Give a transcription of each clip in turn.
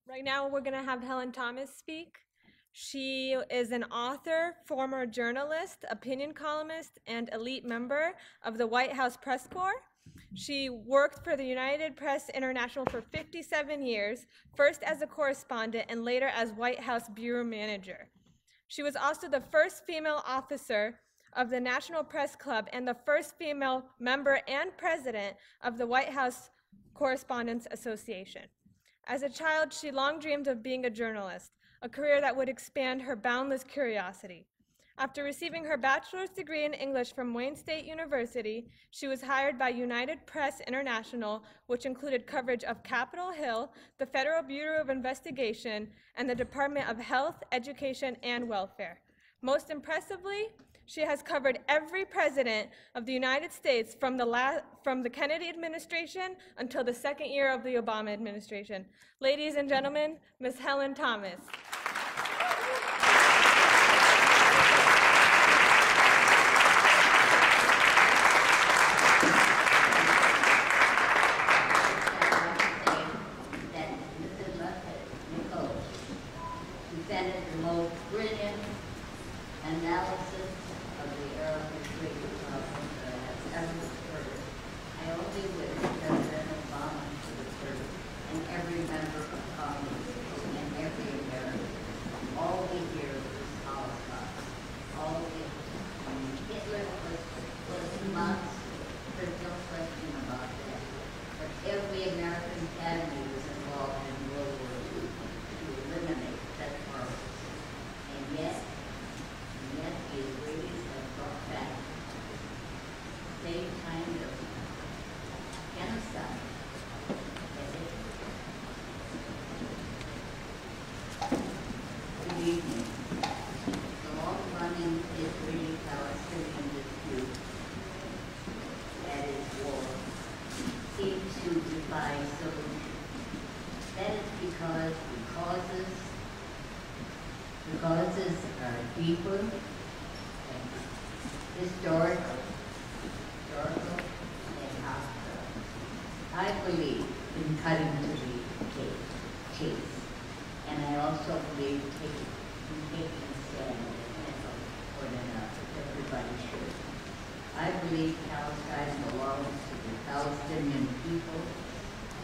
Right now, we're going to have Helen Thomas speak. She is an author, former journalist, opinion columnist, and elite member of the White House Press Corps. She worked for the United Press International for 57 years, first as a correspondent and later as White House bureau manager. She was also the first female officer of the National Press Club and the first female member and president of the White House Correspondents Association. As a child, she long dreamed of being a journalist, a career that would expand her boundless curiosity. After receiving her bachelor's degree in English from Wayne State University, she was hired by United Press International, which included coverage of Capitol Hill, the Federal Bureau of Investigation, and the Department of Health, Education, and Welfare. Most impressively, she has covered every president of the United States from the Kennedy administration until the second year of the Obama administration. Ladies and gentlemen, Ms. Helen Thomas. Miko presented the most brilliant analysis of the era of history that has ever occurred. I only wish President Obama should have heard, and every member of Congress, and every American. All we hear is Holocaust. All we hear. Hitler was monster. There's no question about that. But every American family was involved in World War II to eliminate that horror. And yet the Israelis have brought back the same kind of genocide as Hitler. Good evening. The long-running Israeli-Palestinian dispute, that is war, seems to defy solution. That is because the causes are deeper and historical and hostile. I believe in cutting to the chase, and I also believe in taking a stand for enough. Everybody should. I believe Palestine belongs to the Palestinian people,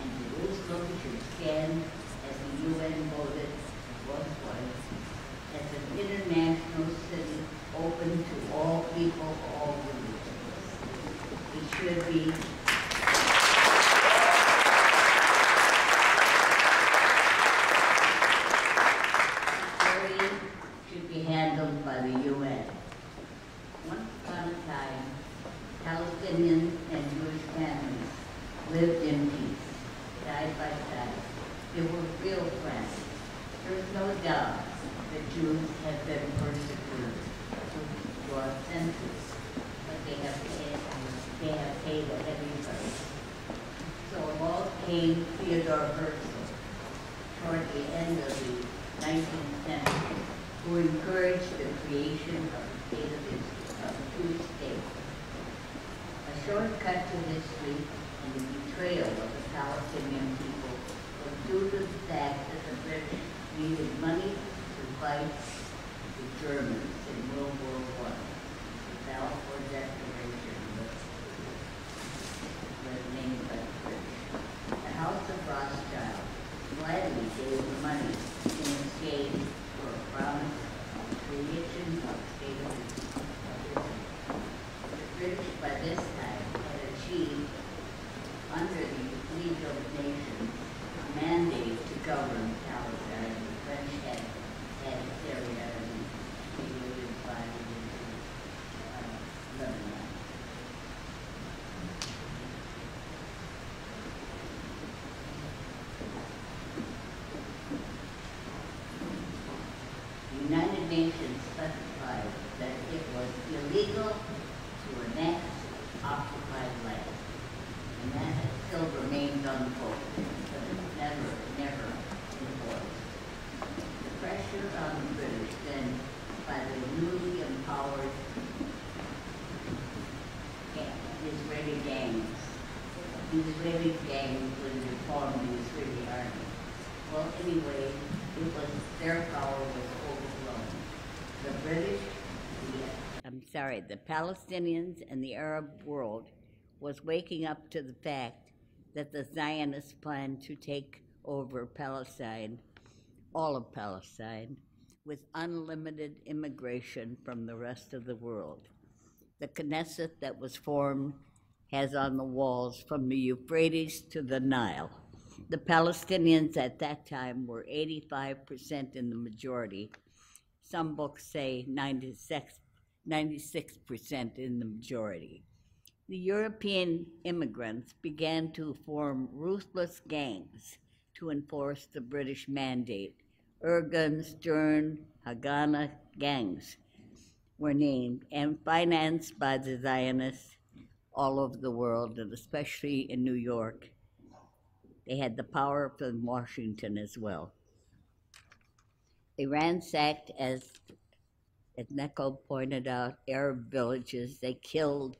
and Jerusalem should stand as the UN voted was as an international city open to all people, all religions. It should be handled by the UN. Once upon a time, Palestinian and Jewish families lived in peace, side by side. They were real friends. There's no doubt that Jews have been persecuted for centuries, but they have paid a heavy price. So along came Theodore Herzl toward the end of the 19th century, who encouraged the creation of the state of Israel, of a two-state. A shortcut to history and the betrayal of the Palestinian people was due to the fact that the British needed money to fight the Germans in World War I. The Balfour Declaration was named by the British. The House of Rothschild gladly gave the money in exchange for a promise of creation of the state of Israel. The British by this time had achieved, under the League of Nations, a mandate to govern Palestine. The French had Syria and they would invite into Lebanon. The United Nations specified that it was illegal to annex occupied land, and that has still remained unquoted, but it's never enforced. The pressure on the British then by the newly empowered Israeli gangs would reform the Israeli army. Well, anyway, their power was overthrown. The British, the Palestinians and the Arab world was waking up to the fact that the Zionists planned to take over Palestine, all of Palestine, with unlimited immigration from the rest of the world. The Knesset that was formed has on the walls from the Euphrates to the Nile. The Palestinians at that time were 85% in the majority. Some books say 96% in the majority. The European immigrants began to form ruthless gangs to enforce the British mandate. Irgun, Stern, Haganah gangs were named and financed by the Zionists all over the world, and especially in New York. They had the power from Washington as well. They ransacked, as Miko pointed out, Arab villages. They killed,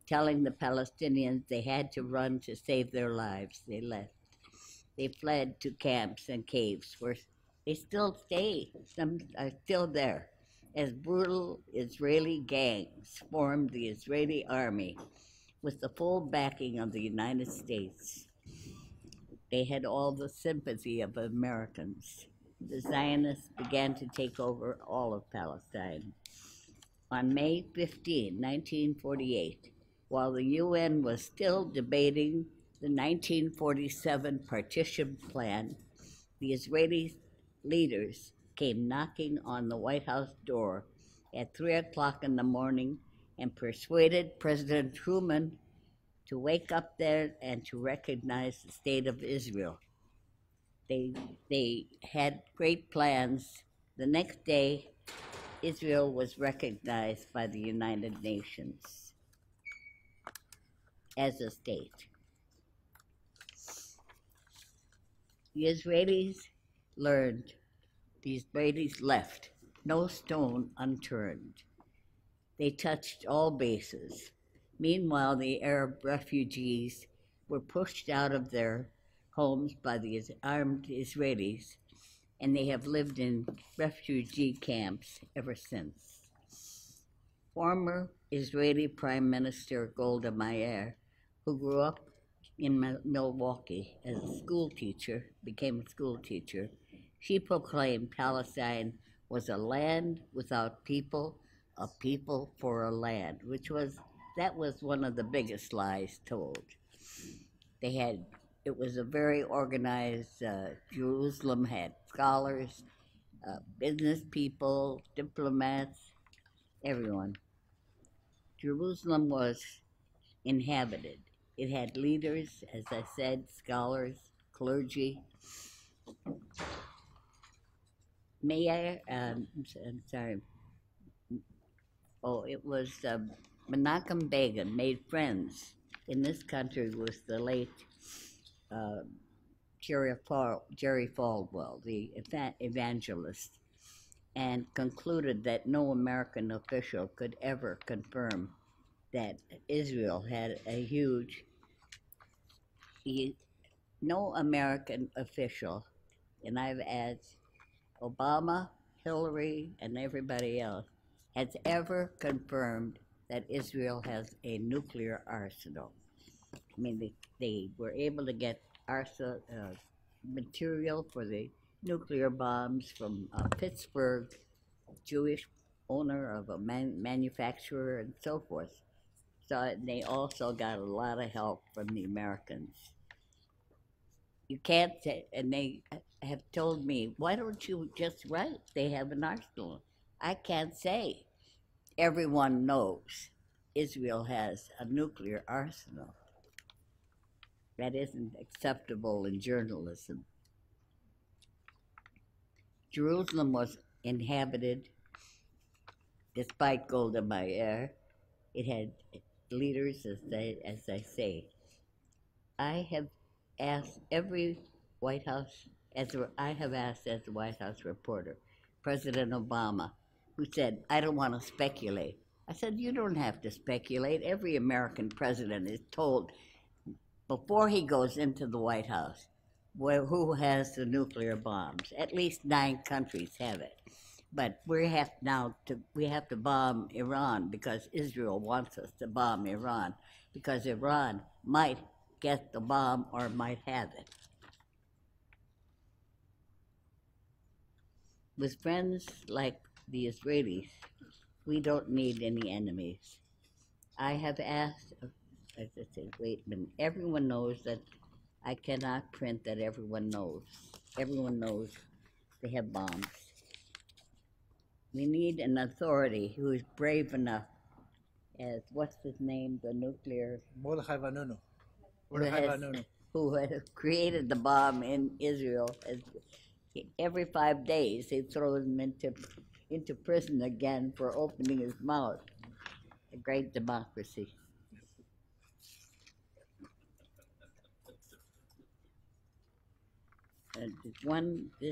telling the Palestinians they had to run to save their lives. They left. They fled to camps and caves where they still stay. Some are still there. As brutal Israeli gangs formed the Israeli army with the full backing of the United States. They had all the sympathy of Americans. The Zionists began to take over all of Palestine. On May 15, 1948, while the UN was still debating the 1947 partition plan, the Israeli leaders came knocking on the White House door at 3 o'clock in the morning and persuaded President Truman to wake up there and to recognize the state of Israel. They had great plans. The next day, Israel was recognized by the United Nations as a state. The Israelis learned, the Israelis left, no stone unturned. They touched all bases. Meanwhile, the Arab refugees were pushed out of their homes by the armed Israelis, and they have lived in refugee camps ever since. Former Israeli Prime Minister Golda Meir, who grew up in Milwaukee as a school teacher, became a school teacher, she proclaimed Palestine was a land without people, a people for a land, that was one of the biggest lies told. It was a very organized, Jerusalem had scholars, business people, diplomats, everyone. Jerusalem was inhabited. It had leaders, as I said, scholars, clergy. It was Menachem Begin made friends in this country with the late Jerry Falwell, the evangelist, and concluded that no American official could ever confirm that Israel had no American official, and I've asked Obama, Hillary, and everybody else, has ever confirmed that Israel has a nuclear arsenal. I mean, they were able to get material for the nuclear bombs from Pittsburgh, Jewish owner of a manufacturer, and so forth. So they also got a lot of help from the Americans. You can't say, and they have told me, why don't you just write? They have an arsenal. I can't say. Everyone knows Israel has a nuclear arsenal. That isn't acceptable in journalism. Jerusalem was inhabited, despite Golda Meir. It had leaders, as I say. I have asked every White House, I have asked as a White House reporter, President Obama, who said, I don't want to speculate. I said, you don't have to speculate. Every American president is told before he goes into the White House, who has the nuclear bombs. At least 9 countries have it. But we have to bomb Iran because Israel wants us to bomb Iran because Iran might get the bomb or might have it. With friends like the Israelis, we don't need any enemies. I have asked, as I say, wait a minute, everyone knows that I cannot print that everyone knows. Everyone knows they have bombs. We need an authority who is brave enough as, what's his name, the nuclear, Mordechai Vanunu. who has created the bomb in Israel. Every 5 days they throw him into prison again for opening his mouth. A great democracy.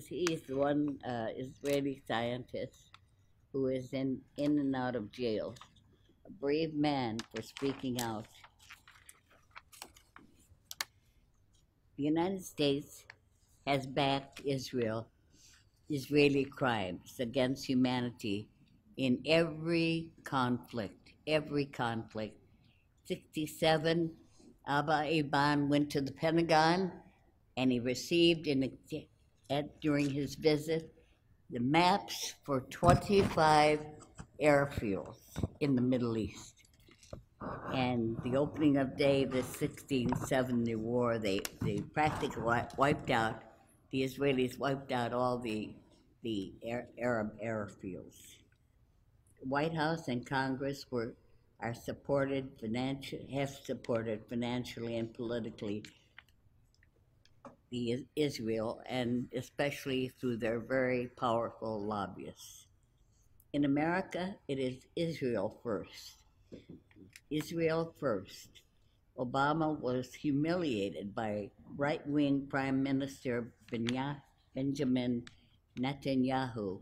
He's the one Israeli scientist who is in and out of jail. A brave man for speaking out. The United States has backed Israeli crimes against humanity in every conflict. 67, Abba Eban went to the Pentagon and he received during his visit the maps for 25 airfields in the Middle East. And the opening of day of the 1670 war, they practically wiped out, the Israelis wiped out all the Arab airfields. The White House and Congress have supported financially and politically Israel, and especially through their very powerful lobbyists. In America, it is Israel first. Israel first. Obama was humiliated by right-wing Prime Minister Benjamin Netanyahu,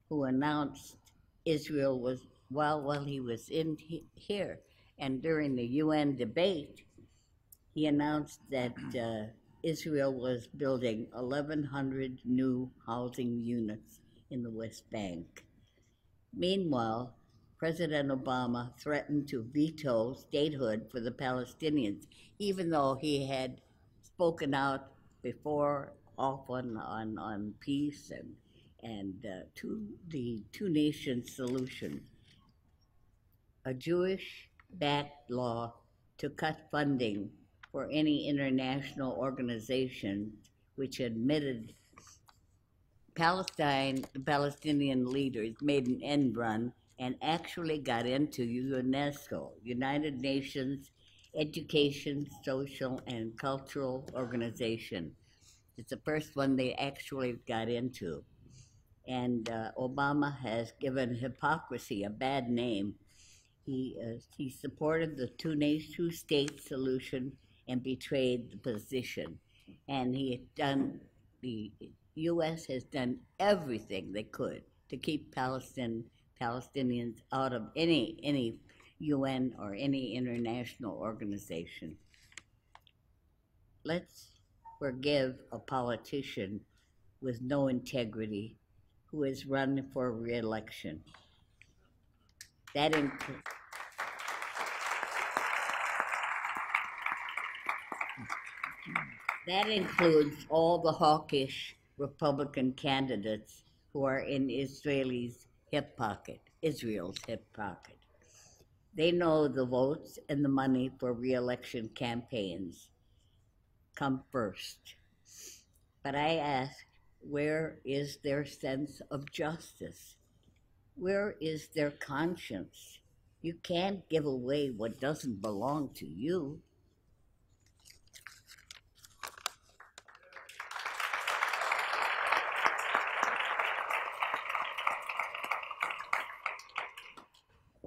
who announced Israel was, while he was in here, and during the UN debate, he announced that Israel was building 1,100 new housing units in the West Bank. Meanwhile, President Obama threatened to veto statehood for the Palestinians, even though he had spoken out before often on peace and to the two-nation solution. A Jewish-backed law to cut funding for any international organization which admitted Palestine, the Palestinian leaders made an end run and actually got into UNESCO, United Nations Education, Social, and Cultural Organization. It's the first one they actually got into. And Obama has given hypocrisy a bad name. He supported the two-state solution and betrayed the position. And the U.S. has done everything they could to keep Palestinians out of any UN or any international organization. Let's forgive a politician with no integrity who is running for re-election. That includes all the hawkish Republican candidates who are in Israel's hip pocket. They know the votes and the money for re-election campaigns come first. But I ask, where is their sense of justice? Where is their conscience? You can't give away what doesn't belong to you.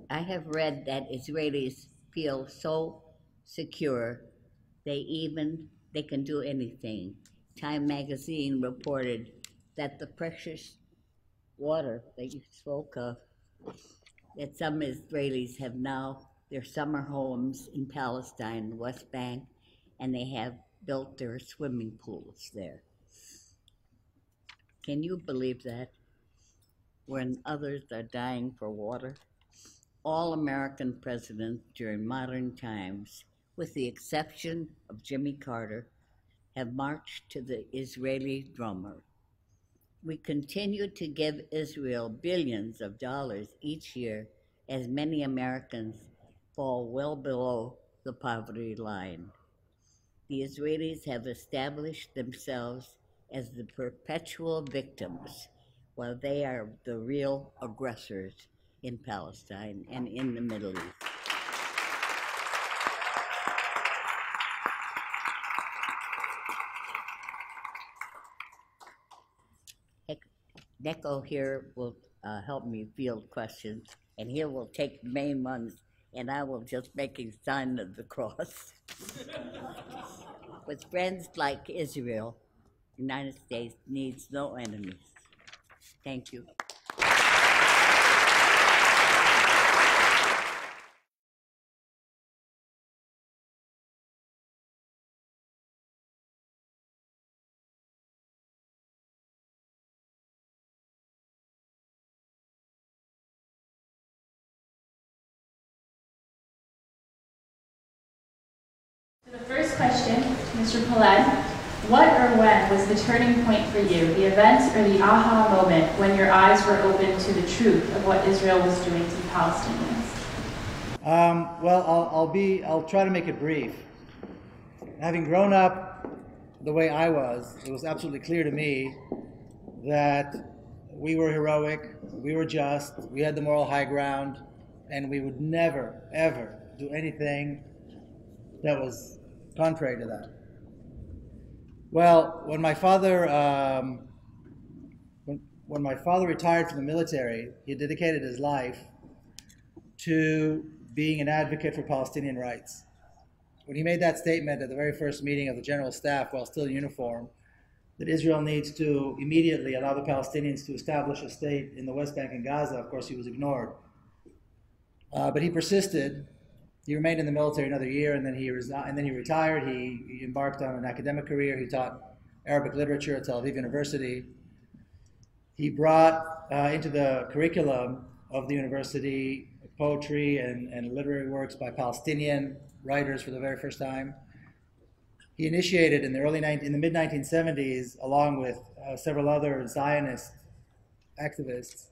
I have read that Israelis feel so secure they can do anything. Time magazine reported that the precious water that you spoke of, that some Israelis have now their summer homes in Palestine, West Bank, and they have built their swimming pools there. Can you believe that? When others are dying for water? All American presidents during modern times, with the exception of Jimmy Carter, have marched to the Israeli drummer. We continue to give Israel billions of dollars each year as many Americans fall well below the poverty line. The Israelis have established themselves as the perpetual victims, while they are the real aggressors in Palestine and in the Middle East. Neko here will help me field questions, and he will take the main ones, and I will just make a sign of the cross. With friends like Israel, the United States needs no enemies. Thank you. The first question, Mr. Peled, what or when was the turning point for you, the event or the aha moment when your eyes were opened to the truth of what Israel was doing to the Palestinians? Well, I'll try to make it brief. Having grown up the way I was, it was absolutely clear to me that we were heroic, we were just, we had the moral high ground, and we would never, ever do anything that was contrary to that. Well, when my father retired from the military, he dedicated his life to being an advocate for Palestinian rights. When he made that statement at the very first meeting of the General Staff while still in uniform, that Israel needs to immediately allow the Palestinians to establish a state in the West Bank and Gaza, of course he was ignored. But he persisted. He remained in the military another year, and then he retired. He embarked on an academic career. He taught Arabic literature at Tel Aviv University. He brought into the curriculum of the university poetry and literary works by Palestinian writers for the very first time. He initiated in the mid-1970s, along with several other Zionist activists,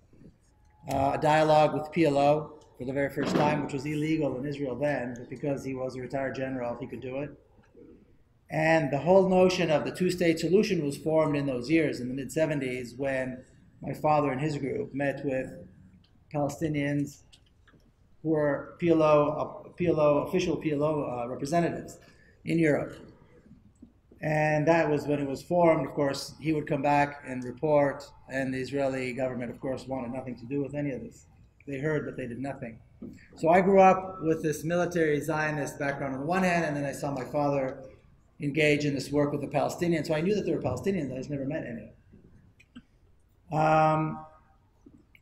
a dialogue with PLO for the very first time, which was illegal in Israel then, but because he was a retired general, he could do it. And the whole notion of the two-state solution was formed in those years, in the mid-70s, when my father and his group met with Palestinians who were official PLO representatives in Europe. And that was when it was formed. Of course, he would come back and report, and the Israeli government, of course, wanted nothing to do with any of this. They heard, but they did nothing. So I grew up with this military Zionist background on the one hand, and then I saw my father engage in this work with the Palestinians. So I knew that there were Palestinians, I just never met any.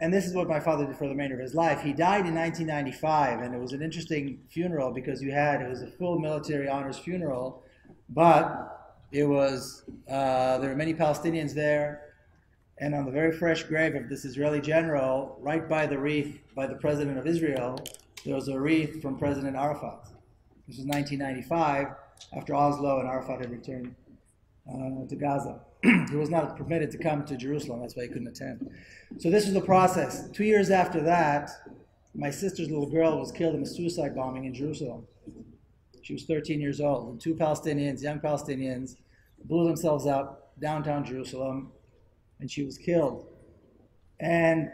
And this is what my father did for the remainder of his life. He died in 1995, and it was an interesting funeral because it was a full military honors funeral, but it was, there were many Palestinians there. And on the very fresh grave of this Israeli general, right by the wreath by the president of Israel, there was a wreath from President Arafat. This was 1995, after Oslo and Arafat had returned to Gaza. He was not permitted to come to Jerusalem, that's why he couldn't attend. So this was the process. 2 years after that, my sister's little girl was killed in a suicide bombing in Jerusalem. She was 13 years old, and two Palestinians, young Palestinians, blew themselves up downtown Jerusalem, and she was killed. And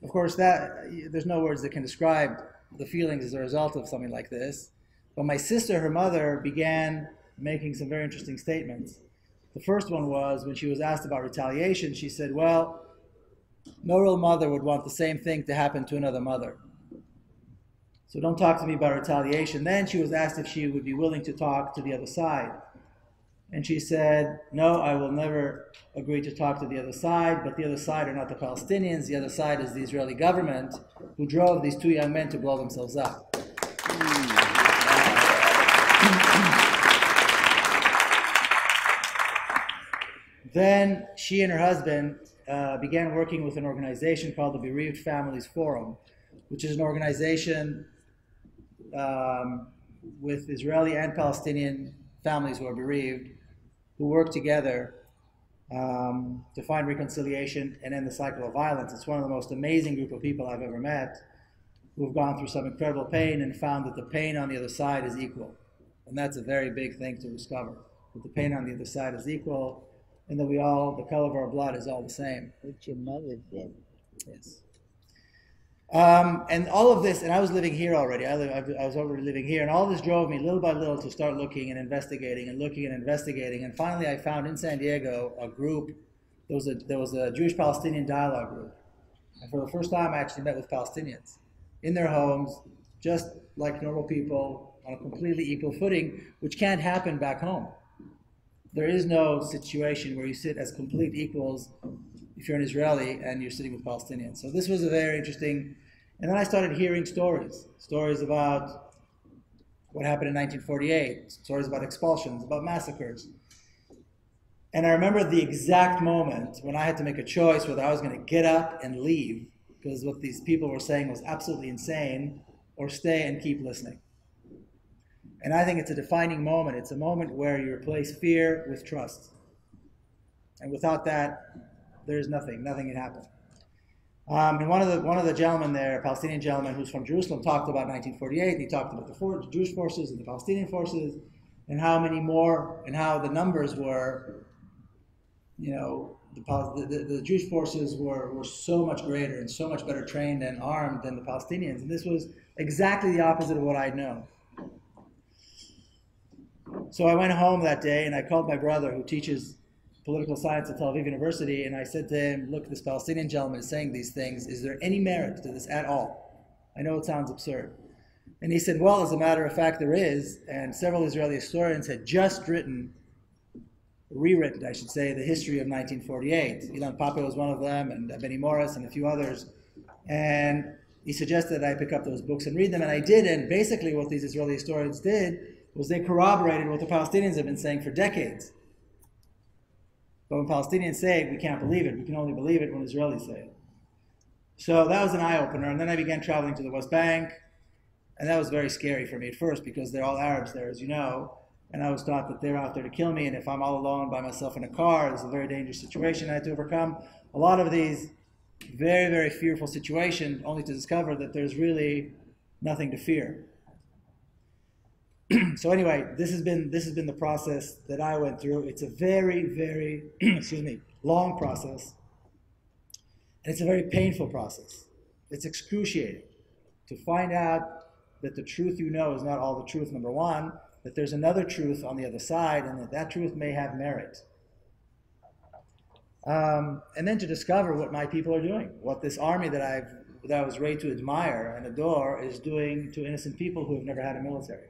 of course, there's no words that can describe the feelings as a result of something like this. But my sister, her mother, began making some very interesting statements. The first one was when she was asked about retaliation, she said, well, no real mother would want the same thing to happen to another mother. So don't talk to me about retaliation. Then she was asked if she would be willing to talk to the other side. And she said, no, I will never agree to talk to the other side, but the other side are not the Palestinians. The other side is the Israeli government, who drove these two young men to blow themselves up. Then she and her husband began working with an organization called the Bereaved Families Forum, which is an organization with Israeli and Palestinian families who are bereaved, who work together to find reconciliation and end the cycle of violence. It's one of the most amazing group of people I've ever met, who have gone through some incredible pain and found that the pain on the other side is equal. And that's a very big thing to discover, that the pain on the other side is equal, and that we all, the color of our blood is all the same. Which your mother did. Yes. And all of this, and I was living here already. I was already living here, and all this drove me little by little to start looking and investigating and looking and investigating. And finally, I found in San Diego a group. There was a Jewish-Palestinian dialogue group, and for the first time, I actually met with Palestinians in their homes, just like normal people, on a completely equal footing, which can't happen back home. There is no situation where you sit as complete equals if you're an Israeli and you're sitting with Palestinians. So this was a very interesting, and then I started hearing stories about what happened in 1948, stories about expulsions, about massacres. And I remember the exact moment when I had to make a choice whether I was going to get up and leave, because what these people were saying was absolutely insane, or stay and keep listening. And I think it's a defining moment. It's a moment where you replace fear with trust. And without that, there's nothing can happen. And one of the gentlemen there, a Palestinian gentleman who's from Jerusalem, talked about 1948, and he talked about the Jewish forces and the Palestinian forces, and how many more, and how the numbers were, you know, the Jewish forces were so much greater and so much better trained and armed than the Palestinians. And this was exactly the opposite of what I'd known. So I went home that day and I called my brother, who teaches political science at Tel Aviv University, and I said to him, look, this Palestinian gentleman is saying these things. Is there any merit to this at all? I know it sounds absurd. And he said, well, as a matter of fact, there is. And several Israeli historians had just rewritten, I should say, the history of 1948. Ilan Pappé was one of them, and Benny Morris and a few others. And he suggested that I pick up those books and read them, and I did. And basically what these Israeli historians did was they corroborated what the Palestinians have been saying for decades. But when Palestinians say it, we can't believe it. We can only believe it when Israelis say it. So that was an eye-opener. And then I began traveling to the West Bank. And that was very scary for me at first, because they're all Arabs there, as you know. And I was taught that they're out there to kill me. And if I'm all alone by myself in a car, it's a very dangerous situation. I had to overcome a lot of these very, very fearful situations, only to discover that there's really nothing to fear. So anyway, this has been the process that I went through. It's a very, very long process, and it's a very painful process. It's excruciating to find out that the truth you know is not all the truth, number one, that there's another truth on the other side, and that truth may have merit. And then to discover what my people are doing, what this army that I was raised to admire and adore is doing to innocent people who have never had a military.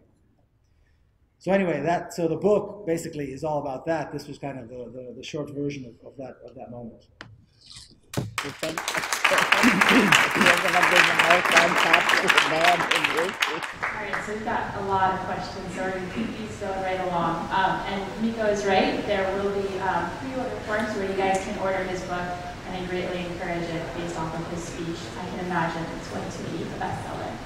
So anyway, so the book basically is all about that. This was kind of the short version of that moment. Alright, so we've got a lot of questions, so we're going to keep these going right along. And Miko is right, there will be pre-order forms where you guys can order his book, and I greatly encourage it based off of his speech. I can imagine it's going to be a bestseller.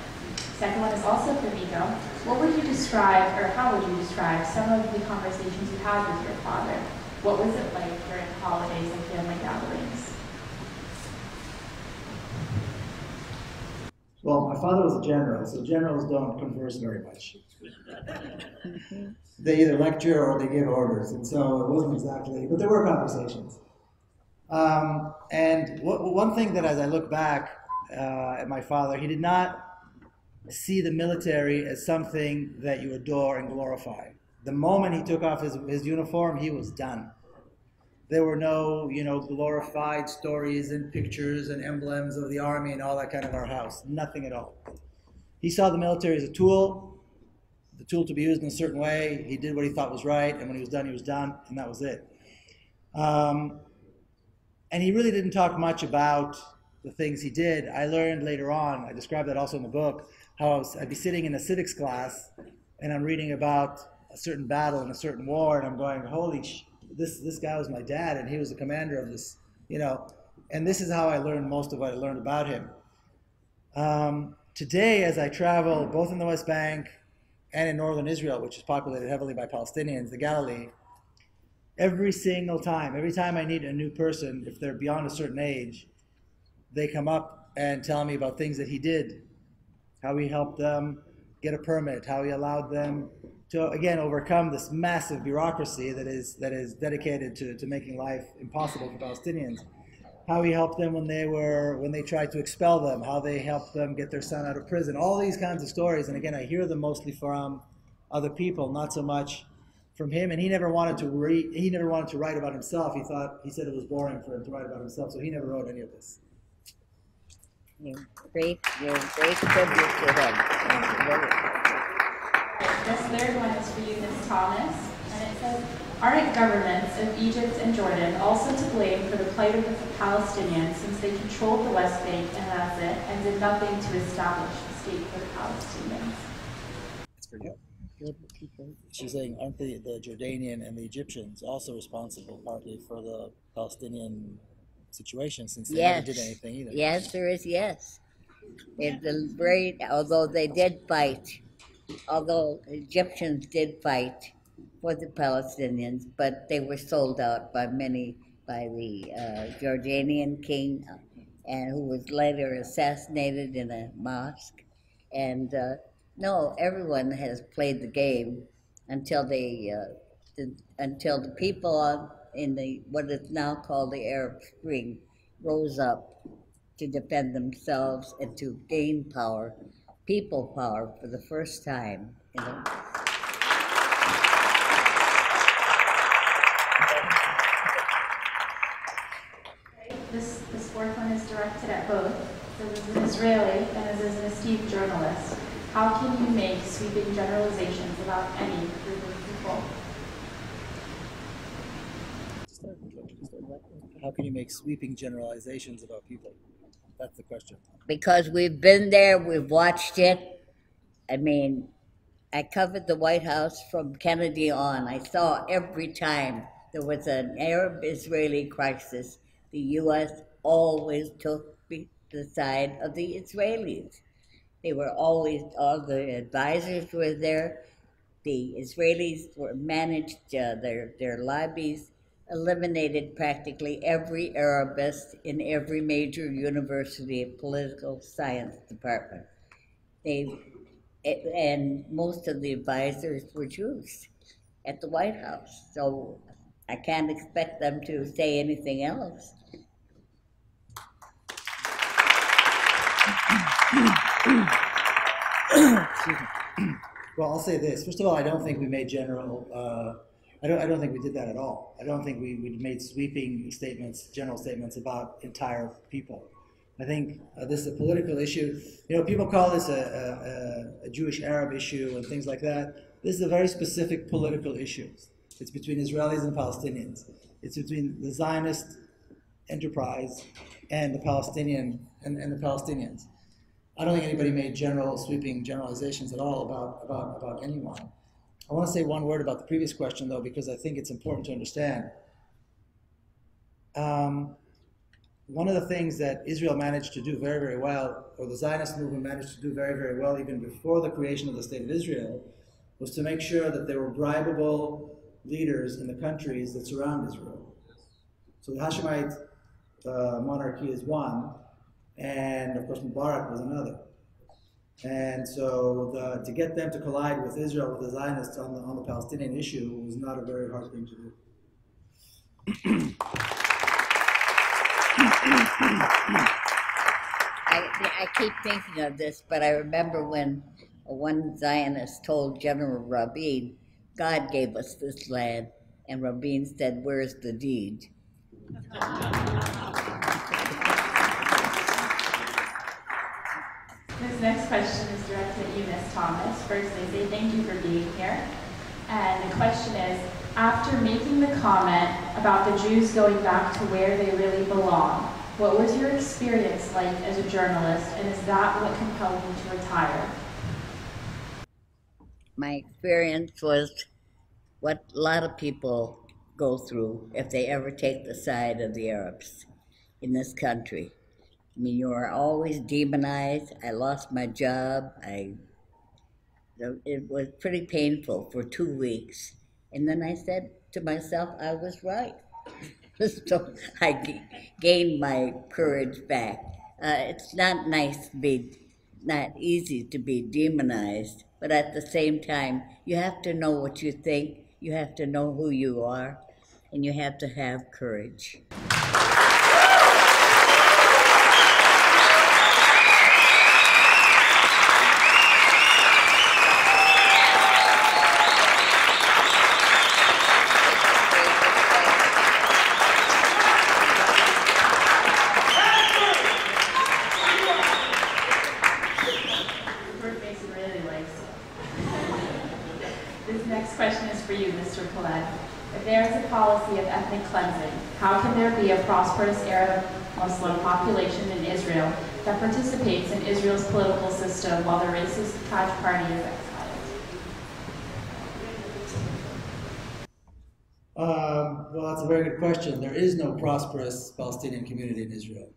Second one is also for Miko. What would you describe, or how would you describe, some of the conversations you had with your father? What was it like during holidays and family gatherings? Well, my father was a general, so generals don't converse very much. They either lecture or they give orders, and so it wasn't exactly, but there were conversations. And one thing that as I look back at my father, he did not see the military as something that you adore and glorify. The moment he took off his uniform, he was done. There were no, glorified stories and pictures and emblems of the army and all that kind of our house. Nothing at all. He saw the military as a tool, the tool to be used in a certain way. He did what he thought was right, and when he was done, and that was it. And he really didn't talk much about the things he did. I learned later on, I described that also in the book, how I'd be sitting in a civics class, and I'm reading about a certain battle and a certain war, and I'm going, holy this guy was my dad, and he was the commander of this, you know, and this is how I learned most of what I learned about him. Today, as I travel both in the West Bank and in northern Israel, which is populated heavily by Palestinians, the Galilee, every single time, every time I meet a new person, if they're beyond a certain age, they come up and tell me about things that he did, how he helped them get a permit, how he allowed them to, again, overcome this massive bureaucracy that is dedicated to making life impossible for Palestinians, how he helped them when they tried to expel them, how they helped them get their son out of prison, all these kinds of stories. And again, I hear them mostly from other people, not so much from him. And he never wanted to write about himself. He said it was boring for him to write about himself, so he never wrote any of this. You're great tribute to him. This third one is for you, Ms. Thomas, and it says, aren't governments of Egypt and Jordan also to blame for the plight of the Palestinians since they controlled the West Bank and Gaza and did nothing to establish a state for the Palestinians? That's pretty good. She's saying, aren't the Jordanian and the Egyptians also responsible partly for the Palestinian situation, since they never did anything either? The answer is yes. Although they did fight, although Egyptians did fight for the Palestinians, but they were sold out by the Jordanian king, and who was later assassinated in a mosque. And no, everyone has played the game until the people in what is now called the Arab Spring rose up to defend themselves and to gain power, people power, for the first time. You know. This fourth one is directed at both. So as an Israeli and as an esteemed journalist, how can you make sweeping generalizations about any group of people? How can you make sweeping generalizations about people? That's the question. Because we've been there, we've watched it. I mean, I covered the White House from Kennedy on. I saw every time there was an Arab-Israeli crisis, the U.S. always took the side of the Israelis. They were always, all the advisors were there. The Israelis managed their lobbies, eliminated practically every Arabist in every major university and political science department. And most of the advisors were Jews at the White House, so I can't expect them to say anything else. Well, I'll say this. First of all, I don't think we made I don't think we did that at all. I don't think we made sweeping statements, general statements about entire people. I think this is a political issue. You know, people call this a Jewish-Arab issue and things like that. This is a very specific political issue. It's between Israelis and Palestinians. It's between the Zionist enterprise and the Palestinian and the Palestinians. I don't think anybody made sweeping generalizations at all about anyone. I want to say one word about the previous question, though, because I think it's important to understand. One of the things that Israel managed to do very, very well, or the Zionist movement managed to do very, very well even before the creation of the State of Israel, was to make sure that there were bribable leaders in the countries that surround Israel. So the Hashemite monarchy is one, and of course Mubarak was another. And so to get them to collide with Israel, with the Zionists on the Palestinian issue, was not a very hard thing to do. I keep thinking of this, but I remember when one Zionist told General Rabin, God gave us this land, and Rabin said, where's the deed? This next question is directed at you, Ms. Thomas. First, I say thank you for being here. And the question is, after making the comment about the Jews going back to where they really belong, what was your experience like as a journalist, and is that what compelled you to retire? My experience was what a lot of people go through if they ever take the side of the Arabs in this country. I mean, you are always demonized. I lost my job. It was pretty painful for 2 weeks. And then I said to myself, I was right. So I gained my courage back. It's not nice to be, not easy to be demonized, but at the same time, you have to know what you think, you have to know who you are, and you have to have courage. Question is for you, Mr. Peled. If there is a policy of ethnic cleansing, how can there be a prosperous Arab Muslim population in Israel that participates in Israel's political system while the racist Taj Party is exiled? Well, that's a very good question. There is no prosperous Palestinian community in Israel.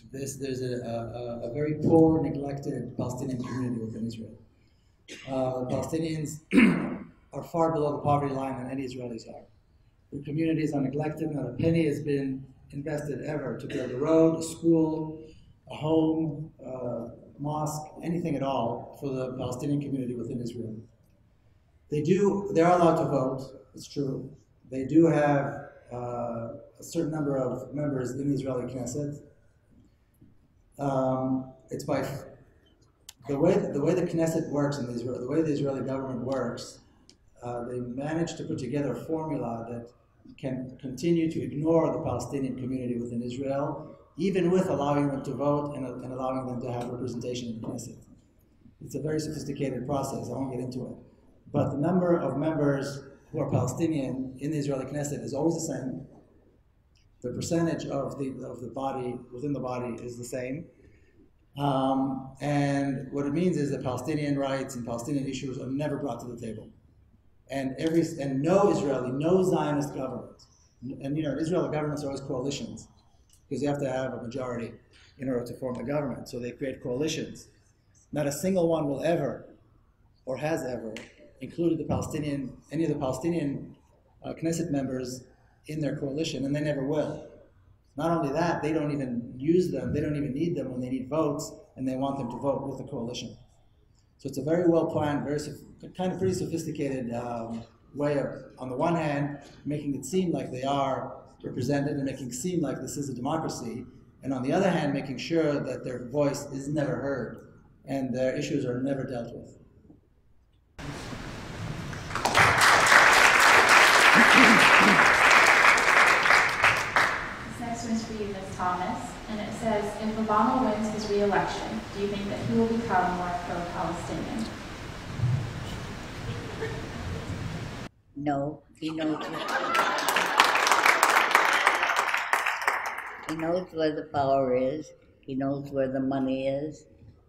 There's a very poor, neglected Palestinian community within Israel. Palestinians are far below the poverty line than any Israelis are. The communities are neglected. Not a penny has been invested ever to build a road, a school, a home, a mosque, anything at all for the Palestinian community within Israel. They are allowed to vote, it's true. They do have a certain number of members in the Israeli Knesset. It's by the way the Knesset works in Israel, the way the Israeli government works. They managed to put together a formula that can continue to ignore the Palestinian community within Israel, even with allowing them to vote and allowing them to have representation in the Knesset. It's a very sophisticated process. I won't get into it. But the number of members who are Palestinian in the Israeli Knesset is always the same. The percentage of the body within the body is the same. And what it means is that Palestinian rights and Palestinian issues are never brought to the table. And no Israeli, no Zionist government, and Israeli governments are always coalitions because you have to have a majority in order to form a government. So they create coalitions. Not a single one will ever, or has ever, included any of the Palestinian Knesset members in their coalition, and they never will. Not only that, they don't even use them. They don't even need them when they need votes, and they want them to vote with the coalition. So it's a very well planned, pretty sophisticated way of, on the one hand, making it seem like they are represented and making it seem like this is a democracy, and on the other hand, making sure that their voice is never heard and their issues are never dealt with. This next one's for you, Ms. Thomas, and it says, if Obama wins his re-election, do you think that he will become more pro-Palestinian? No, he knows he knows where the power is. He knows where the money is.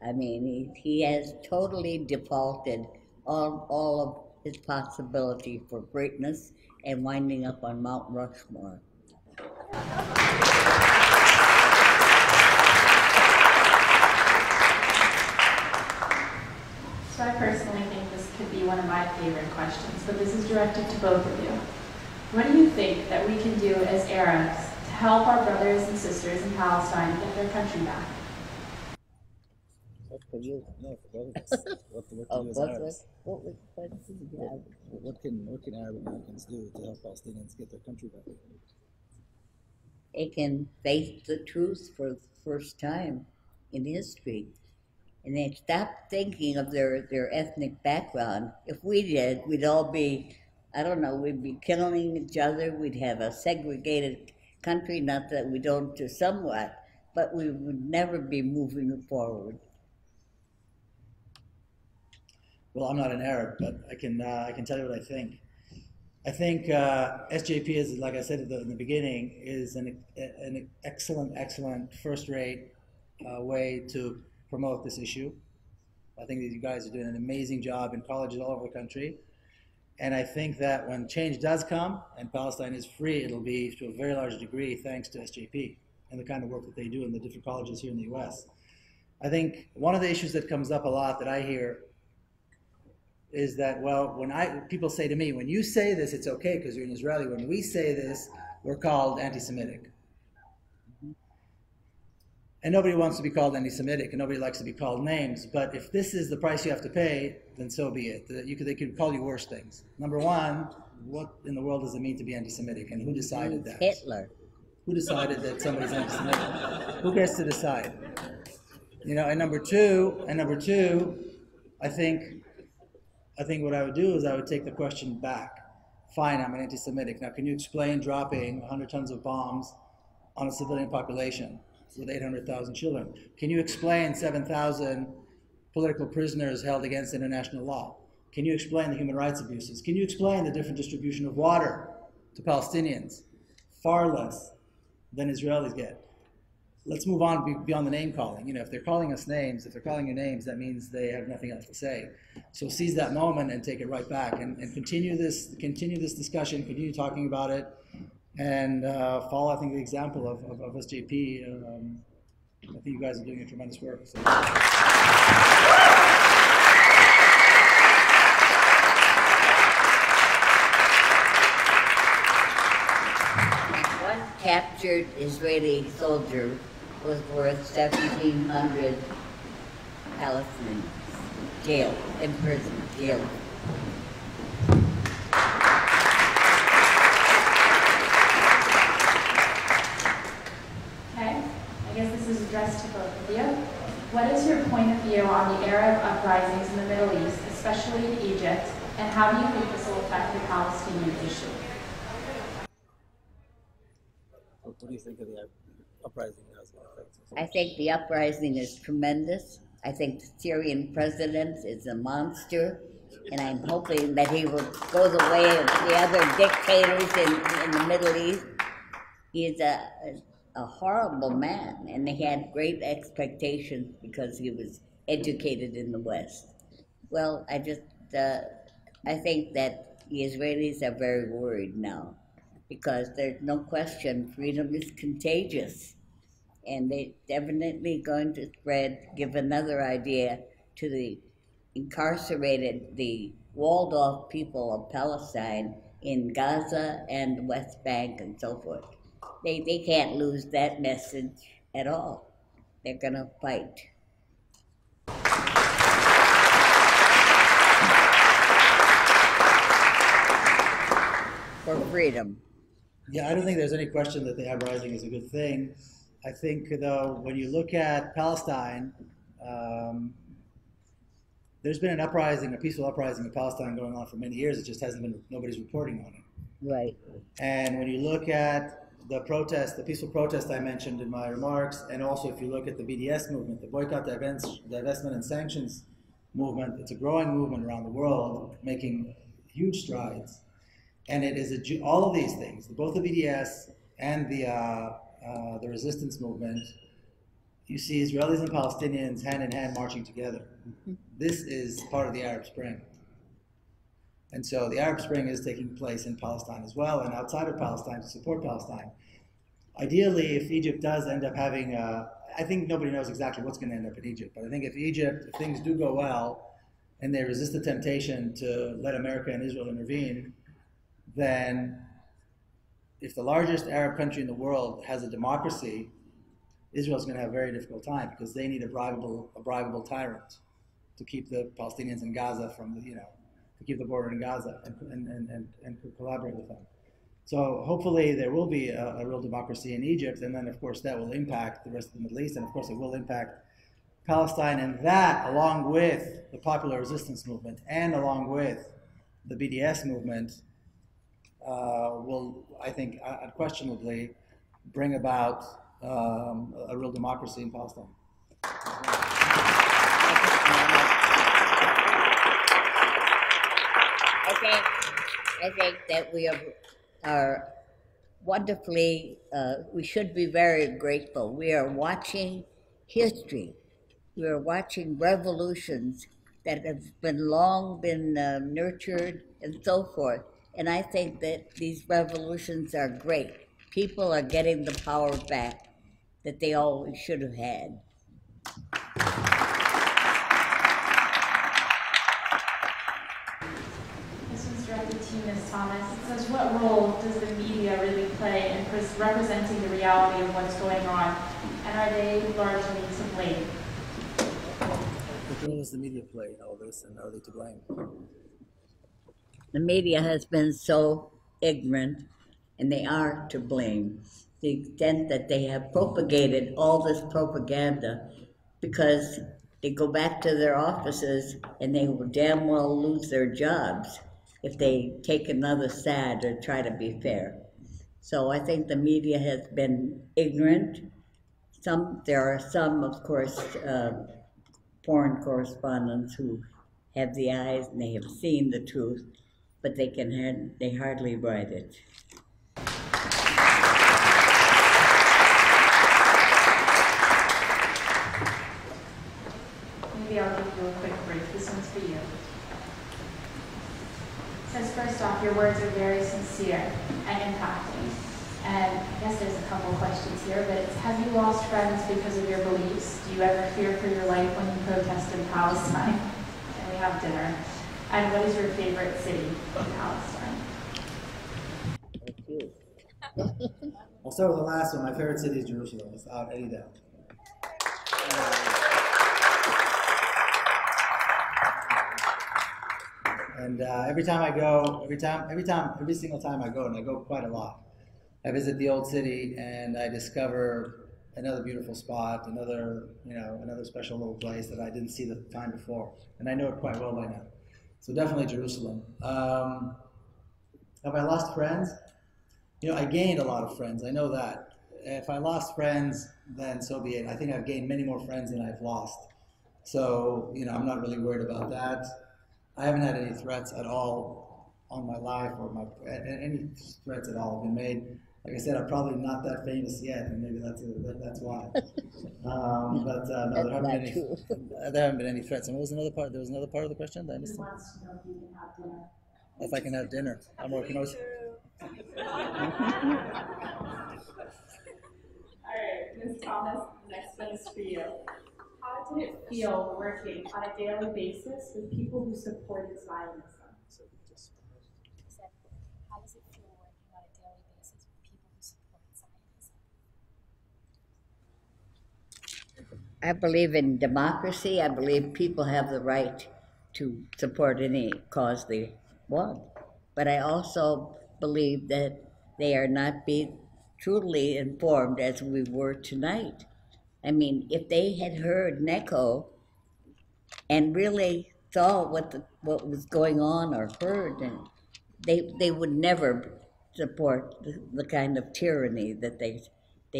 I mean, he has totally defaulted all of his possibility for greatness and winding up on Mount Rushmore. So I personally think this could be one of my favorite questions, but this is directed to both of you. What do you think that we can do as Arabs to help our brothers and sisters in Palestine get their country back? What for you? No, for both of us. What can you as Arabs? What can Arab Americans do to help Palestinians get their country back? They can face the truth for the first time in history. And they stop thinking of their ethnic background. If we did, we'd all be, I don't know, we'd be killing each other. We'd have a segregated country, not that we don't do somewhat, but we would never be moving forward. Well, I'm not an Arab, but I can tell you what I think. I think SJP is, like I said in the beginning, is an excellent first-rate way to promote this issue. I think that you guys are doing an amazing job in colleges all over the country. And I think that when change does come and Palestine is free, it'll be to a very large degree thanks to SJP and the kind of work that they do in the different colleges here in the US. I think one of the issues that comes up a lot that I hear is that, well, when people say to me, when you say this, it's okay because you're an Israeli. When we say this, we're called anti-Semitic. And nobody wants to be called anti-Semitic, and nobody likes to be called names. But if this is the price you have to pay, then so be it. They could call you worse things. Number one, what in the world does it mean to be anti-Semitic, and who decided that? Hitler. Who decided that somebody's anti-Semitic? Who gets to decide? You know, and number two, I think what I would do is I would take the question back. Fine, I'm an anti-Semitic. Now, can you explain dropping 100 tons of bombs on a civilian population with 800,000 children? Can you explain 7,000 political prisoners held against international law? Can you explain the human rights abuses? Can you explain the different distribution of water to Palestinians? Far less than Israelis get. Let's move on beyond the name calling. You know, if they're calling us names, if they're calling you names, that means they have nothing else to say. So seize that moment and take it right back, and continue this discussion, continue talking about it, and follow, I think, the example of SJP. I think you guys are doing a tremendous work. So. One captured Israeli soldier was worth 1,700 Palestinians jailed, imprisoned, jailed. Okay, I guess this is addressed to both of you. What is your point of view on the Arab uprisings in the Middle East, especially in Egypt, and how do you think this will affect the Palestinian issue? What do you think of the uprising? I think the uprising is tremendous. I think the Syrian President is a monster, and I'm hoping that he will go the way of the other dictators in the Middle East. He is a horrible man, and they had great expectations because he was educated in the West. Well, I think that the Israelis are very worried now, because there's no question freedom is contagious, and they're definitely going to give another idea to the incarcerated, the walled off people of Palestine in Gaza and the West Bank and so forth. They can't lose that message at all. They're gonna fight. For freedom. Yeah, I don't think there's any question that the uprising is a good thing. I think, though, when you look at Palestine, there's been an uprising, a peaceful uprising in Palestine going on for many years. It just hasn't been, nobody's reporting on it. Right. And when you look at the protest, the peaceful protest I mentioned in my remarks, and also if you look at the BDS movement, the boycott, divestment, and sanctions movement, it's a growing movement around the world, making huge strides. And it is all of these things, both the BDS and the resistance movement, you see Israelis and Palestinians hand in hand marching together. This is part of the Arab Spring. And so the Arab Spring is taking place in Palestine as well, and outside of Palestine to support Palestine. Ideally, if Egypt does end up having, I think nobody knows exactly what's going to end up in Egypt, but I think if Egypt, if things do go well, and they resist the temptation to let America and Israel intervene, then if the largest Arab country in the world has a democracy, Israel's going to have a very difficult time, because they need a bribable tyrant to keep the Palestinians in Gaza from, to keep the border in Gaza and collaborate with them. So hopefully there will be a real democracy in Egypt, and then of course that will impact the rest of the Middle East, and of course it will impact Palestine, and that, along with the popular resistance movement and along with the BDS movement, will, I think, unquestionably bring about a real democracy in Palestine. I think that we are wonderfully, we should be very grateful. We are watching history. We are watching revolutions that has been long been nurtured and so forth. And I think that these revolutions are great. People are getting the power back that they always should have had. This one's directed to you, Ms. Thomas. It says, what role does the media really play in representing the reality of what's going on? And are they largely to blame? What role does the media play in all this, and are they to blame? The media has been so ignorant, and they are to blame. The extent that they have propagated all this propaganda, because they go back to their offices and they will damn well lose their jobs if they take another side or try to be fair. So I think the media has been ignorant. There are some, of course, foreign correspondents who have the eyes and they have seen the truth, but they hardly write it. Maybe I'll give you a quick brief. This one's for you. It says, first off, your words are very sincere and impacting. And I guess there's a couple questions here, but it's, have you lost friends because of your beliefs? Do you ever fear for your life when you protest in Palestine? And we have dinner. And what is your favorite city in Palestine? I'll start with the last one. My favorite city is Jerusalem, without any doubt. And every single time I go, and I go quite a lot, I visit the old city and I discover another beautiful spot, another special little place that I didn't see the time before, and I know it quite well by now. So definitely Jerusalem. Have I lost friends? I gained a lot of friends. I know that. If I lost friends, then so be it. I think I've gained many more friends than I've lost. So I'm not really worried about that. I haven't had any threats at all on my life, or any threats at all have been made. Like I said, I'm probably not that famous yet, and maybe that's why. But no, there haven't been any threats. And what was another part? There was another part of the question that I missed. Who wants to know if you can have dinner? If I can have dinner, I'm working on. All right, Ms. Thomas, next one is for you. How did it feel working on a daily basis with people who supported Zionism? How does it feel working on a daily basis with people who support Zionism? I believe in democracy. I believe people have the right to support any cause they want. But I also believe that they are not being truly informed as we were tonight. I mean, if they had heard Miko and really saw what was going on or heard, and they would never support the kind of tyranny that they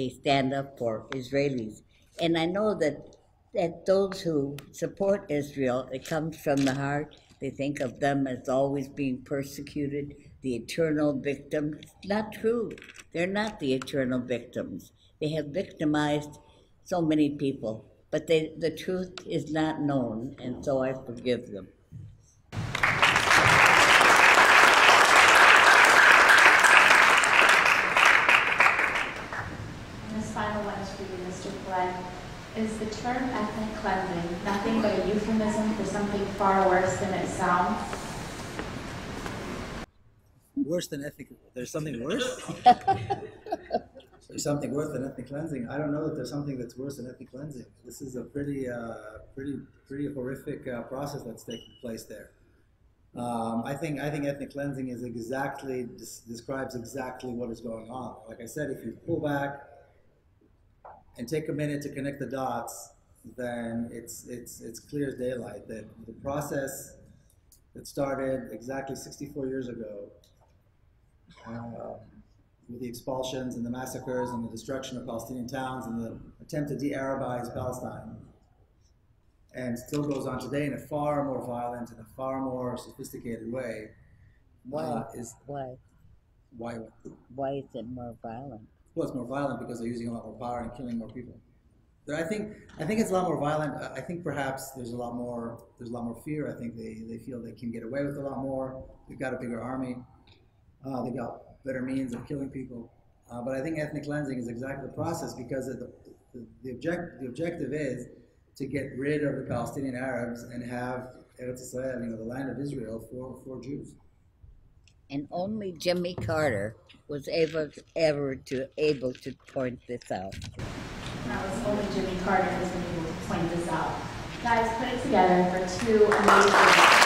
stand up for, Israelis. And I know that those who support Israel, it comes from the heart. They think of them as always being persecuted, the eternal victims. It's not true. They're not the eternal victims. They have victimized so many people, but the truth is not known, and so I forgive them. And this final one is for you, Mr. Peled. Is the term ethnic cleansing nothing but a euphemism for something far worse than it sounds? Worse than ethnic? There's something worse? There's something worse than ethnic cleansing. I don't know that there's something that's worse than ethnic cleansing. This is a pretty horrific process that's taking place there. I think ethnic cleansing is describes exactly what is going on. Like I said, if you pull back and take a minute to connect the dots, then it's clear as daylight that the process that started exactly 64 years ago, with the expulsions and the massacres and the destruction of Palestinian towns and the attempt to de-Arabize Palestine, and still goes on today in a far more violent and a far more sophisticated way. Why? Why? Why is it more violent? Well, it's more violent because they're using a lot more power and killing more people. But I think it's a lot more violent. I think perhaps there's a lot more fear. I think they feel they can get away with a lot more. They've got a bigger army. They got better means of killing people. But I think ethnic cleansing is exactly the process, because the objective is to get rid of the Palestinian Arabs and have Eretz Israel, the land of Israel, for Jews. And only Jimmy Carter was able to point this out. That was only Jimmy Carter who was able to point this out. Guys, put it together for two amazing